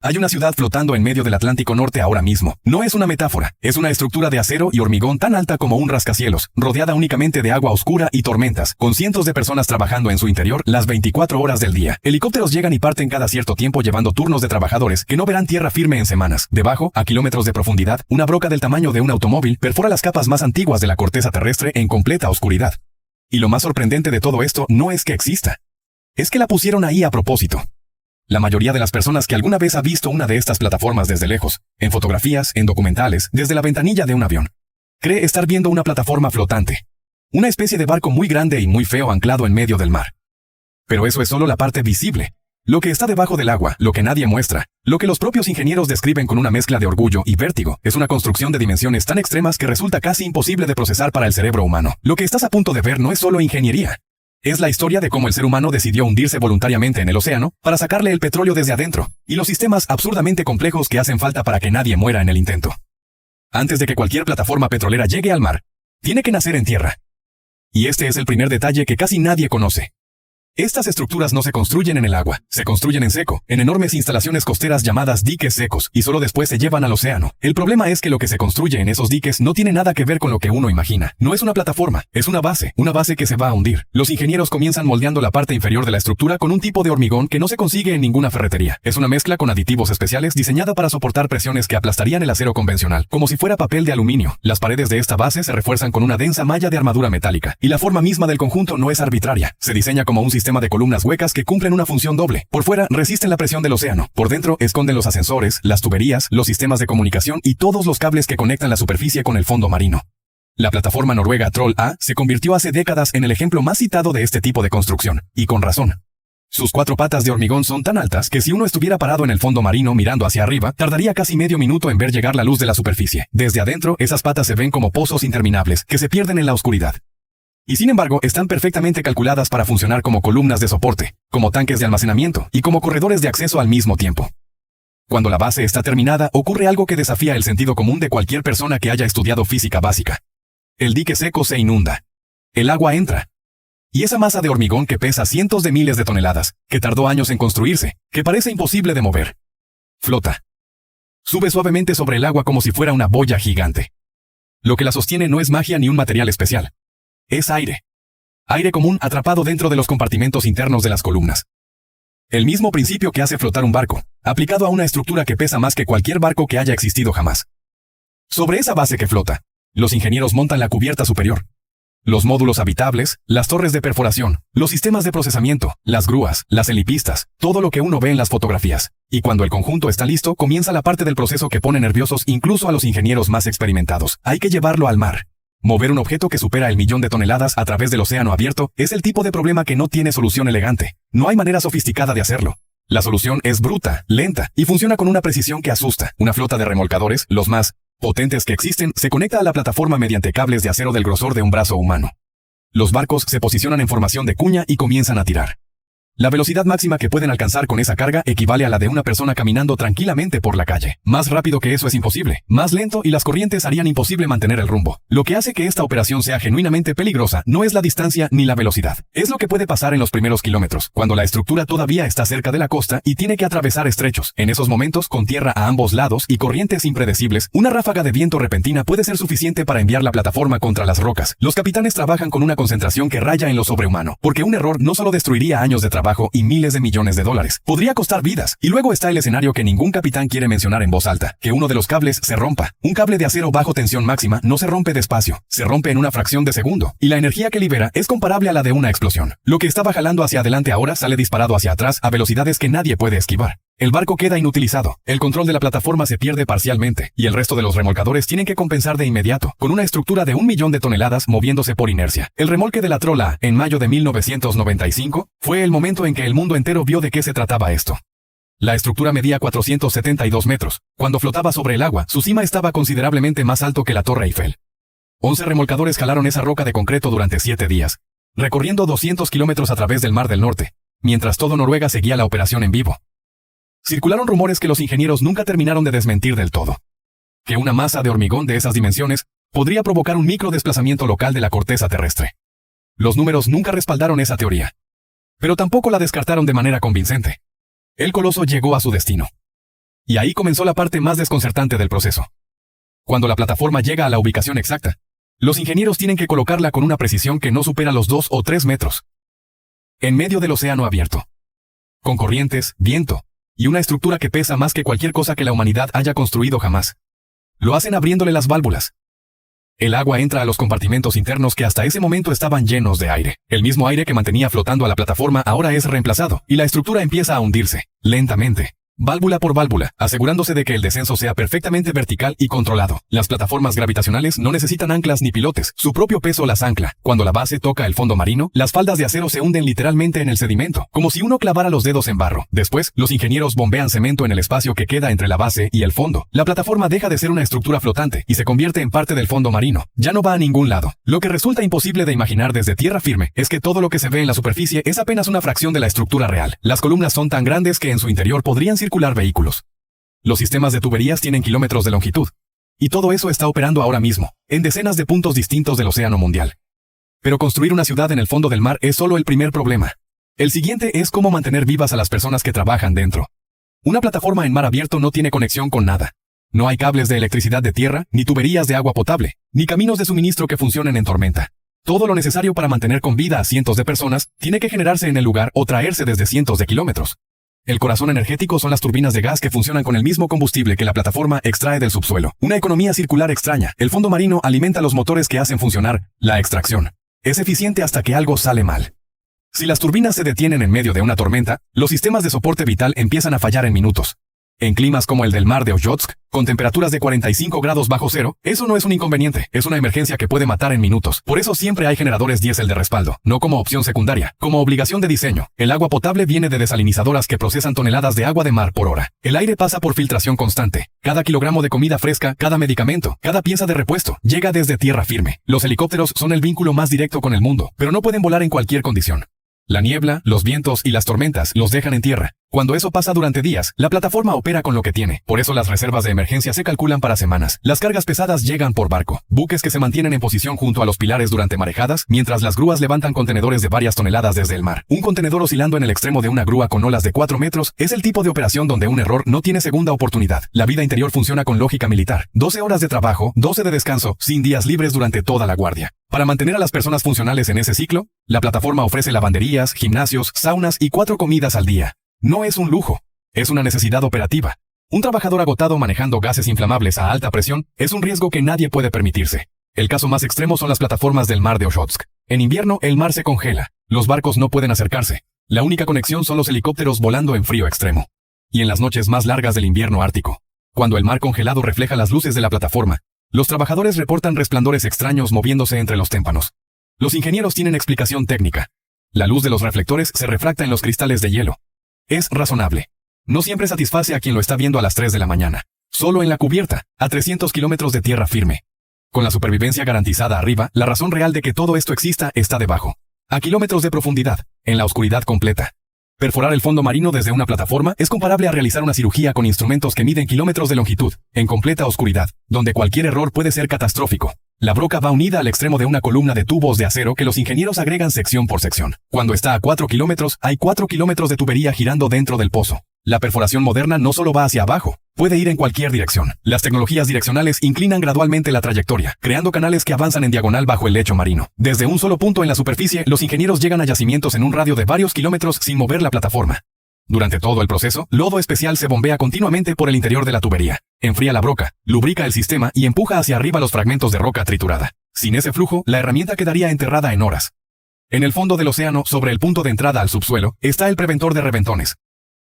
Hay una ciudad flotando en medio del Atlántico Norte ahora mismo. No es una metáfora, es una estructura de acero y hormigón tan alta como un rascacielos, rodeada únicamente de agua oscura y tormentas, con cientos de personas trabajando en su interior las 24 horas del día. Helicópteros llegan y parten cada cierto tiempo llevando turnos de trabajadores que no verán tierra firme en semanas. Debajo, a kilómetros de profundidad, una broca del tamaño de un automóvil perfora las capas más antiguas de la corteza terrestre en completa oscuridad. Y lo más sorprendente de todo esto no es que exista. Es que la pusieron ahí a propósito. La mayoría de las personas que alguna vez ha visto una de estas plataformas desde lejos, en fotografías, en documentales, desde la ventanilla de un avión, cree estar viendo una plataforma flotante. Una especie de barco muy grande y muy feo anclado en medio del mar. Pero eso es solo la parte visible. Lo que está debajo del agua, lo que nadie muestra, lo que los propios ingenieros describen con una mezcla de orgullo y vértigo, es una construcción de dimensiones tan extremas que resulta casi imposible de procesar para el cerebro humano. Lo que estás a punto de ver no es solo ingeniería. Es la historia de cómo el ser humano decidió hundirse voluntariamente en el océano para sacarle el petróleo desde adentro, y los sistemas absurdamente complejos que hacen falta para que nadie muera en el intento. Antes de que cualquier plataforma petrolera llegue al mar, tiene que nacer en tierra. Y este es el primer detalle que casi nadie conoce. Estas estructuras no se construyen en el agua, se construyen en seco, en enormes instalaciones costeras llamadas diques secos, y solo después se llevan al océano. El problema es que lo que se construye en esos diques no tiene nada que ver con lo que uno imagina. No es una plataforma, es una base que se va a hundir. Los ingenieros comienzan moldeando la parte inferior de la estructura con un tipo de hormigón que no se consigue en ninguna ferretería. Es una mezcla con aditivos especiales diseñada para soportar presiones que aplastarían el acero convencional, como si fuera papel de aluminio. Las paredes de esta base se refuerzan con una densa malla de armadura metálica, y la forma misma del conjunto no es arbitraria. Se diseña como un sistema de columnas huecas que cumplen una función doble. Por fuera, resisten la presión del océano. Por dentro, esconden los ascensores, las tuberías, los sistemas de comunicación y todos los cables que conectan la superficie con el fondo marino. La plataforma noruega Troll A se convirtió hace décadas en el ejemplo más citado de este tipo de construcción, y con razón. Sus 4 patas de hormigón son tan altas que si uno estuviera parado en el fondo marino mirando hacia arriba, tardaría casi medio minuto en ver llegar la luz de la superficie. Desde adentro, esas patas se ven como pozos interminables, que se pierden en la oscuridad. Y sin embargo, están perfectamente calculadas para funcionar como columnas de soporte, como tanques de almacenamiento y como corredores de acceso al mismo tiempo. Cuando la base está terminada, ocurre algo que desafía el sentido común de cualquier persona que haya estudiado física básica. El dique seco se inunda. El agua entra. Y esa masa de hormigón que pesa cientos de miles de toneladas, que tardó años en construirse, que parece imposible de mover, flota. Sube suavemente sobre el agua como si fuera una boya gigante. Lo que la sostiene no es magia ni un material especial. Es aire. Aire común atrapado dentro de los compartimentos internos de las columnas. El mismo principio que hace flotar un barco, aplicado a una estructura que pesa más que cualquier barco que haya existido jamás. Sobre esa base que flota, los ingenieros montan la cubierta superior. Los módulos habitables, las torres de perforación, los sistemas de procesamiento, las grúas, las helipistas, todo lo que uno ve en las fotografías. Y cuando el conjunto está listo, comienza la parte del proceso que pone nerviosos incluso a los ingenieros más experimentados. Hay que llevarlo al mar. Mover un objeto que supera el 1.000.000 de toneladas a través del océano abierto es el tipo de problema que no tiene solución elegante. No hay manera sofisticada de hacerlo. La solución es bruta, lenta, y funciona con una precisión que asusta. Una flota de remolcadores, los más potentes que existen, se conecta a la plataforma mediante cables de acero del grosor de un brazo humano. Los barcos se posicionan en formación de cuña y comienzan a tirar. La velocidad máxima que pueden alcanzar con esa carga equivale a la de una persona caminando tranquilamente por la calle. Más rápido que eso es imposible, más lento y las corrientes harían imposible mantener el rumbo. Lo que hace que esta operación sea genuinamente peligrosa no es la distancia ni la velocidad. Es lo que puede pasar en los primeros kilómetros, cuando la estructura todavía está cerca de la costa y tiene que atravesar estrechos. En esos momentos, con tierra a ambos lados y corrientes impredecibles, una ráfaga de viento repentina puede ser suficiente para enviar la plataforma contra las rocas. Los capitanes trabajan con una concentración que raya en lo sobrehumano, porque un error no solo destruiría años de trabajo y miles de millones de dólares. Podría costar vidas. Y luego está el escenario que ningún capitán quiere mencionar en voz alta, que uno de los cables se rompa. Un cable de acero bajo tensión máxima no se rompe despacio, se rompe en una fracción de segundo, y la energía que libera es comparable a la de una explosión. Lo que estaba jalando hacia adelante ahora sale disparado hacia atrás a velocidades que nadie puede esquivar. El barco queda inutilizado, el control de la plataforma se pierde parcialmente, y el resto de los remolcadores tienen que compensar de inmediato, con una estructura de 1.000.000 de toneladas moviéndose por inercia. El remolque de la Troll A, en mayo de 1995, fue el momento en que el mundo entero vio de qué se trataba esto. La estructura medía 472 metros. Cuando flotaba sobre el agua, su cima estaba considerablemente más alto que la Torre Eiffel. 11 remolcadores jalaron esa roca de concreto durante 7 días, recorriendo 200 kilómetros a través del Mar del Norte, mientras todo Noruega seguía la operación en vivo. Circularon rumores que los ingenieros nunca terminaron de desmentir del todo. Que una masa de hormigón de esas dimensiones podría provocar un microdesplazamiento local de la corteza terrestre. Los números nunca respaldaron esa teoría. Pero tampoco la descartaron de manera convincente. El coloso llegó a su destino. Y ahí comenzó la parte más desconcertante del proceso. Cuando la plataforma llega a la ubicación exacta, los ingenieros tienen que colocarla con una precisión que no supera los 2 o 3 metros. En medio del océano abierto. Con corrientes, viento, y una estructura que pesa más que cualquier cosa que la humanidad haya construido jamás. Lo hacen abriéndole las válvulas. El agua entra a los compartimentos internos que hasta ese momento estaban llenos de aire. El mismo aire que mantenía flotando a la plataforma ahora es reemplazado, y la estructura empieza a hundirse, lentamente. Válvula por válvula, asegurándose de que el descenso sea perfectamente vertical y controlado. Las plataformas gravitacionales no necesitan anclas ni pilotes, su propio peso las ancla. Cuando la base toca el fondo marino, las faldas de acero se hunden literalmente en el sedimento, como si uno clavara los dedos en barro. Después, los ingenieros bombean cemento en el espacio que queda entre la base y el fondo. La plataforma deja de ser una estructura flotante y se convierte en parte del fondo marino. Ya no va a ningún lado. Lo que resulta imposible de imaginar desde tierra firme es que todo lo que se ve en la superficie es apenas una fracción de la estructura real. Las columnas son tan grandes que en su interior podrían circular vehículos. Los sistemas de tuberías tienen kilómetros de longitud. Y todo eso está operando ahora mismo, en decenas de puntos distintos del océano mundial. Pero construir una ciudad en el fondo del mar es solo el primer problema. El siguiente es cómo mantener vivas a las personas que trabajan dentro. Una plataforma en mar abierto no tiene conexión con nada. No hay cables de electricidad de tierra, ni tuberías de agua potable, ni caminos de suministro que funcionen en tormenta. Todo lo necesario para mantener con vida a cientos de personas tiene que generarse en el lugar o traerse desde cientos de kilómetros. El corazón energético son las turbinas de gas que funcionan con el mismo combustible que la plataforma extrae del subsuelo. Una economía circular extraña. El fondo marino alimenta los motores que hacen funcionar la extracción. Es eficiente hasta que algo sale mal. Si las turbinas se detienen en medio de una tormenta, los sistemas de soporte vital empiezan a fallar en minutos. En climas como el del mar de Ojotsk, con temperaturas de 45 grados bajo cero, eso no es un inconveniente, es una emergencia que puede matar en minutos. Por eso siempre hay generadores diésel de respaldo, no como opción secundaria, como obligación de diseño. El agua potable viene de desalinizadoras que procesan toneladas de agua de mar por hora. El aire pasa por filtración constante. Cada kilogramo de comida fresca, cada medicamento, cada pieza de repuesto, llega desde tierra firme. Los helicópteros son el vínculo más directo con el mundo, pero no pueden volar en cualquier condición. La niebla, los vientos y las tormentas los dejan en tierra. Cuando eso pasa durante días, la plataforma opera con lo que tiene. Por eso las reservas de emergencia se calculan para semanas. Las cargas pesadas llegan por barco. Buques que se mantienen en posición junto a los pilares durante marejadas, mientras las grúas levantan contenedores de varias toneladas desde el mar. Un contenedor oscilando en el extremo de una grúa con olas de 4 metros es el tipo de operación donde un error no tiene segunda oportunidad. La vida interior funciona con lógica militar. 12 horas de trabajo, 12 de descanso, sin días libres durante toda la guardia. Para mantener a las personas funcionales en ese ciclo, la plataforma ofrece lavanderías, gimnasios, saunas y 4 comidas al día. No es un lujo, es una necesidad operativa. Un trabajador agotado manejando gases inflamables a alta presión es un riesgo que nadie puede permitirse. El caso más extremo son las plataformas del mar de Ojotsk. En invierno el mar se congela, los barcos no pueden acercarse. La única conexión son los helicópteros volando en frío extremo. Y en las noches más largas del invierno ártico, cuando el mar congelado refleja las luces de la plataforma, los trabajadores reportan resplandores extraños moviéndose entre los témpanos. Los ingenieros tienen explicación técnica. La luz de los reflectores se refracta en los cristales de hielo. Es razonable. No siempre satisface a quien lo está viendo a las 3 de la mañana. Solo en la cubierta, a 300 kilómetros de tierra firme. Con la supervivencia garantizada arriba, la razón real de que todo esto exista está debajo. A kilómetros de profundidad, en la oscuridad completa. Perforar el fondo marino desde una plataforma es comparable a realizar una cirugía con instrumentos que miden kilómetros de longitud, en completa oscuridad, donde cualquier error puede ser catastrófico. La broca va unida al extremo de una columna de tubos de acero que los ingenieros agregan sección por sección. Cuando está a 4 kilómetros, hay 4 kilómetros de tubería girando dentro del pozo. La perforación moderna no solo va hacia abajo, puede ir en cualquier dirección. Las tecnologías direccionales inclinan gradualmente la trayectoria, creando canales que avanzan en diagonal bajo el lecho marino. Desde un solo punto en la superficie, los ingenieros llegan a yacimientos en un radio de varios kilómetros sin mover la plataforma. Durante todo el proceso, lodo especial se bombea continuamente por el interior de la tubería. Enfría la broca, lubrica el sistema y empuja hacia arriba los fragmentos de roca triturada. Sin ese flujo, la herramienta quedaría enterrada en horas. En el fondo del océano, sobre el punto de entrada al subsuelo, está el preventor de reventones.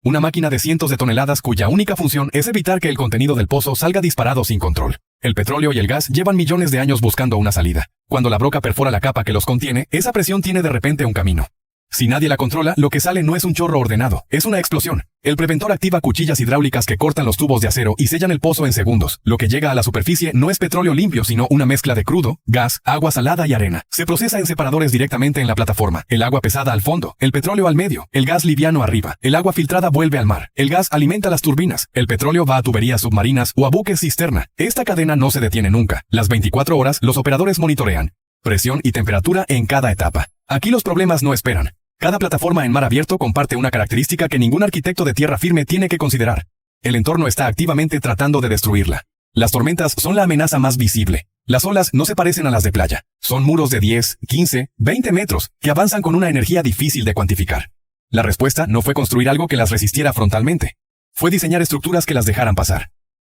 Una máquina de cientos de toneladas cuya única función es evitar que el contenido del pozo salga disparado sin control. El petróleo y el gas llevan millones de años buscando una salida. Cuando la broca perfora la capa que los contiene, esa presión tiene de repente un camino. Si nadie la controla, lo que sale no es un chorro ordenado, es una explosión. El preventor activa cuchillas hidráulicas que cortan los tubos de acero y sellan el pozo en segundos. Lo que llega a la superficie no es petróleo limpio, sino una mezcla de crudo, gas, agua salada y arena. Se procesa en separadores directamente en la plataforma. El agua pesada al fondo, el petróleo al medio, el gas liviano arriba. El agua filtrada vuelve al mar. El gas alimenta las turbinas. El petróleo va a tuberías submarinas o a buques cisterna. Esta cadena no se detiene nunca. Las 24 horas, los operadores monitorean presión y temperatura en cada etapa. Aquí los problemas no esperan. Cada plataforma en mar abierto comparte una característica que ningún arquitecto de tierra firme tiene que considerar. El entorno está activamente tratando de destruirla. Las tormentas son la amenaza más visible. Las olas no se parecen a las de playa. Son muros de 10, 15, 20 metros que avanzan con una energía difícil de cuantificar. La respuesta no fue construir algo que las resistiera frontalmente. Fue diseñar estructuras que las dejaran pasar.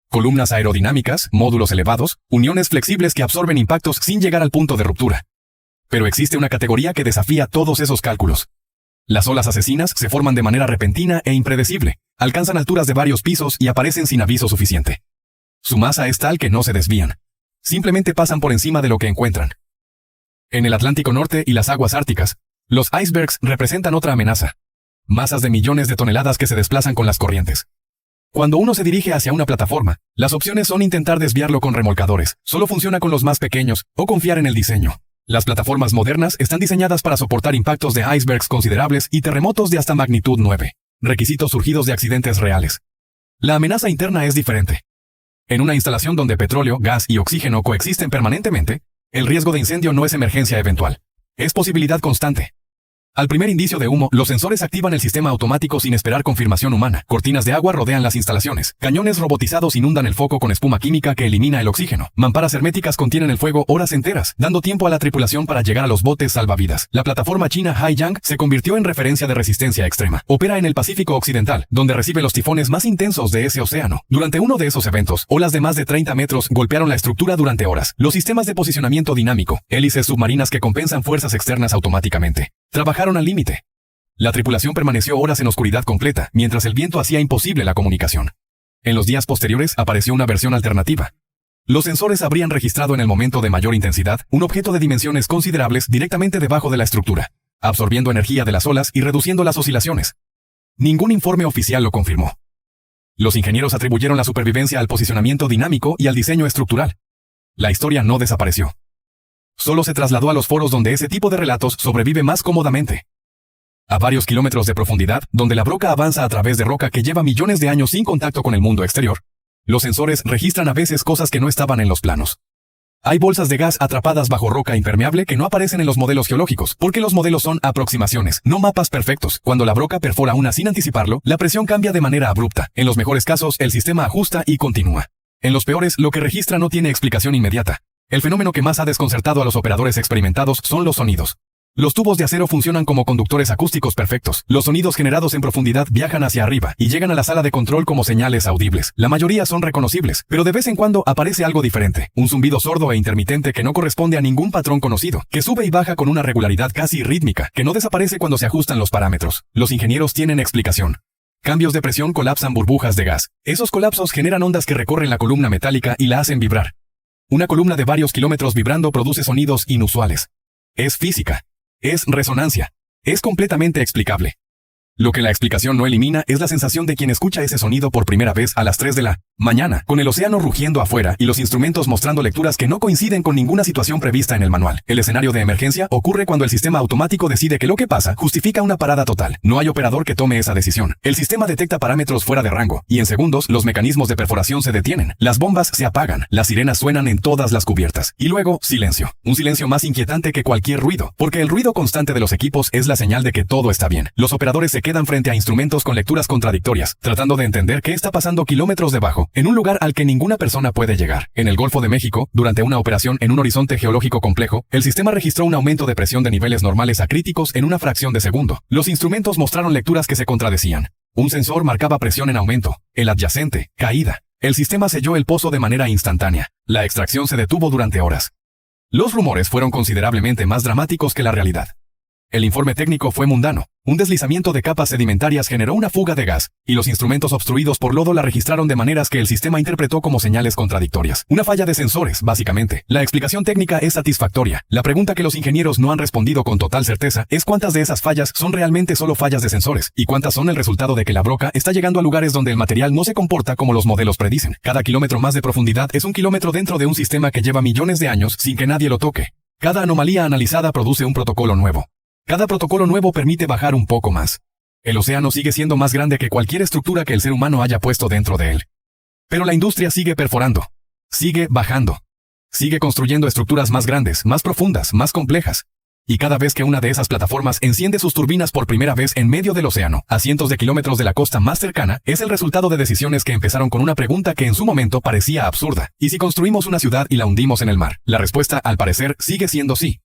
Columnas aerodinámicas, módulos elevados, uniones flexibles que absorben impactos sin llegar al punto de ruptura. Pero existe una categoría que desafía todos esos cálculos. Las olas asesinas se forman de manera repentina e impredecible, alcanzan alturas de varios pisos y aparecen sin aviso suficiente. Su masa es tal que no se desvían. Simplemente pasan por encima de lo que encuentran. En el Atlántico Norte y las aguas árticas, los icebergs representan otra amenaza. Masas de millones de toneladas que se desplazan con las corrientes. Cuando uno se dirige hacia una plataforma, las opciones son intentar desviarlo con remolcadores, solo funciona con los más pequeños, o confiar en el diseño. Las plataformas modernas están diseñadas para soportar impactos de icebergs considerables y terremotos de hasta magnitud 9, requisitos surgidos de accidentes reales. La amenaza interna es diferente. En una instalación donde petróleo, gas y oxígeno coexisten permanentemente, el riesgo de incendio no es emergencia eventual. Es posibilidad constante. Al primer indicio de humo, los sensores activan el sistema automático sin esperar confirmación humana. Cortinas de agua rodean las instalaciones. Cañones robotizados inundan el foco con espuma química que elimina el oxígeno. Mamparas herméticas contienen el fuego horas enteras, dando tiempo a la tripulación para llegar a los botes salvavidas. La plataforma china Haiyang se convirtió en referencia de resistencia extrema. Opera en el Pacífico Occidental, donde recibe los tifones más intensos de ese océano. Durante uno de esos eventos, olas de más de 30 metros golpearon la estructura durante horas. Los sistemas de posicionamiento dinámico, hélices submarinas que compensan fuerzas externas automáticamente, trabajaron al límite. La tripulación permaneció horas en oscuridad completa, mientras el viento hacía imposible la comunicación. En los días posteriores apareció una versión alternativa. Los sensores habrían registrado en el momento de mayor intensidad un objeto de dimensiones considerables directamente debajo de la estructura, absorbiendo energía de las olas y reduciendo las oscilaciones. Ningún informe oficial lo confirmó. Los ingenieros atribuyeron la supervivencia al posicionamiento dinámico y al diseño estructural. La historia no desapareció. Solo se trasladó a los foros donde ese tipo de relatos sobrevive más cómodamente. A varios kilómetros de profundidad, donde la broca avanza a través de roca que lleva millones de años sin contacto con el mundo exterior, los sensores registran a veces cosas que no estaban en los planos. Hay bolsas de gas atrapadas bajo roca impermeable que no aparecen en los modelos geológicos, porque los modelos son aproximaciones, no mapas perfectos. Cuando la broca perfora una sin anticiparlo, la presión cambia de manera abrupta. En los mejores casos, el sistema ajusta y continúa. En los peores, lo que registra no tiene explicación inmediata. El fenómeno que más ha desconcertado a los operadores experimentados son los sonidos. Los tubos de acero funcionan como conductores acústicos perfectos. Los sonidos generados en profundidad viajan hacia arriba y llegan a la sala de control como señales audibles. La mayoría son reconocibles, pero de vez en cuando aparece algo diferente. Un zumbido sordo e intermitente que no corresponde a ningún patrón conocido, que sube y baja con una regularidad casi rítmica, que no desaparece cuando se ajustan los parámetros. Los ingenieros tienen explicación. Cambios de presión colapsan burbujas de gas. Esos colapsos generan ondas que recorren la columna metálica y la hacen vibrar. Una columna de varios kilómetros vibrando produce sonidos inusuales. Es física. Es resonancia. Es completamente explicable. Lo que la explicación no elimina es la sensación de quien escucha ese sonido por primera vez a las 3 de la mañana, con el océano rugiendo afuera y los instrumentos mostrando lecturas que no coinciden con ninguna situación prevista en el manual. El escenario de emergencia ocurre cuando el sistema automático decide que lo que pasa justifica una parada total. No hay operador que tome esa decisión. El sistema detecta parámetros fuera de rango, y en segundos los mecanismos de perforación se detienen. Las bombas se apagan, las sirenas suenan en todas las cubiertas. Y luego, silencio. Un silencio más inquietante que cualquier ruido, porque el ruido constante de los equipos es la señal de que todo está bien. Los operadores se quedan frente a instrumentos con lecturas contradictorias, tratando de entender qué está pasando kilómetros debajo, en un lugar al que ninguna persona puede llegar. En el Golfo de México, durante una operación en un horizonte geológico complejo, el sistema registró un aumento de presión de niveles normales a críticos en una fracción de segundo. Los instrumentos mostraron lecturas que se contradecían. Un sensor marcaba presión en aumento, el adyacente, caída. El sistema selló el pozo de manera instantánea. La extracción se detuvo durante horas. Los rumores fueron considerablemente más dramáticos que la realidad. El informe técnico fue mundano. Un deslizamiento de capas sedimentarias generó una fuga de gas, y los instrumentos obstruidos por lodo la registraron de maneras que el sistema interpretó como señales contradictorias. Una falla de sensores, básicamente. La explicación técnica es satisfactoria. La pregunta que los ingenieros no han respondido con total certeza es cuántas de esas fallas son realmente solo fallas de sensores, y cuántas son el resultado de que la broca está llegando a lugares donde el material no se comporta como los modelos predicen. Cada kilómetro más de profundidad es un kilómetro dentro de un sistema que lleva millones de años sin que nadie lo toque. Cada anomalía analizada produce un protocolo nuevo. Cada protocolo nuevo permite bajar un poco más. El océano sigue siendo más grande que cualquier estructura que el ser humano haya puesto dentro de él. Pero la industria sigue perforando. Sigue bajando. Sigue construyendo estructuras más grandes, más profundas, más complejas. Y cada vez que una de esas plataformas enciende sus turbinas por primera vez en medio del océano, a cientos de kilómetros de la costa más cercana, es el resultado de decisiones que empezaron con una pregunta que en su momento parecía absurda. ¿Y si construimos una ciudad y la hundimos en el mar? La respuesta, al parecer, sigue siendo sí.